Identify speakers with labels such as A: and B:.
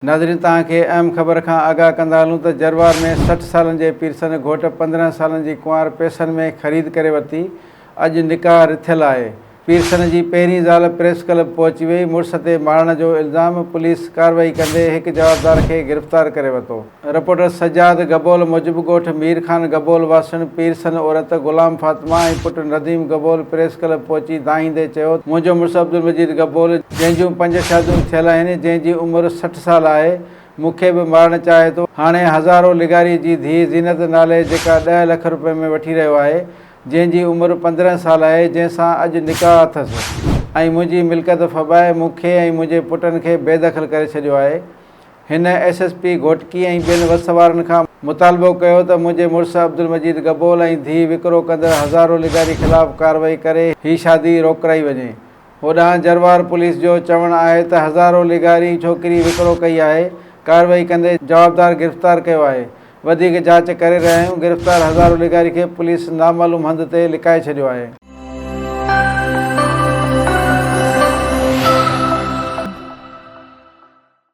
A: नाज़रीन, तव्हांखे अहम ख़बर खां आगाह कंदा हलूं त जरवार में 60 सालनि जे पीरसन घोट 15 सालनि जी कुंवार पैसनि में ख़रीद करे वरिती। अॼु निकाह रिथियलु आहे। पीरसन जी पहिरीं ज़ाल प्रेस क्लब पहुची वई। मुड़ुस ते मारण जो इल्ज़ाम। पुलिस कार्रवाई कंदे हिकु जवाबदार खे गिरफ़्तार करे वरितो। रिपोर्टर सजाद गबोल मूजिबि ॻोठु मीर खान गबोल वासण पीरसन औरत ग़ुलाम फातिमा ऐं पुटु नदीम गबोल प्रेस क्लब पहुची दाहींदे चयो, मुंहिंजो मुड़ुसु अब्दुल मजीद गबोल, जंहिंजूं 5 शादियूं थियल आहिनि, जंहिंजी उमिरि 60 साल आहे, मूंखे बि मारणु चाहे थो। हाणे हज़ारो लिगारी जी धीउ ज़ीनत नाले जेका 10 लख रुपए में वठी रहियो आहे, जंहिंजी उमिरि 15 साल आहे, जंहिंसां अॼु निकाह अथसि ऐं मुंहिंजी मिल्कियत फबाए मूंखे ऐं मुंहिंजे पुटनि खे बेदख़ल करे छॾियो आहे। हिन SSP घोटकी ऐं ॿियनि वसवारनि खां मुतालबो कयो त मुंहिंजे मुड़ुसु अब्दुल मजीद गबोल ऐं धीउ विकिरो कंदड़ हज़ारो लिगारी ख़िलाफ़ु कार्रवाई करे ही शादी रोकराई वञे। होॾां जरवार पुलिस जो चवणु आहे त हज़ारो लिगारी छोकिरी विकिरो कई आहे। कार्रवाई कंदे जवाबदार गिरफ़्तार कयो आहे। वधीक जांच करे रहिया आहियूं। गिरफ़्तार हज़ारो लिगारी खे पुलिस नामालूम हंध ते लिकाए छॾियो आहे।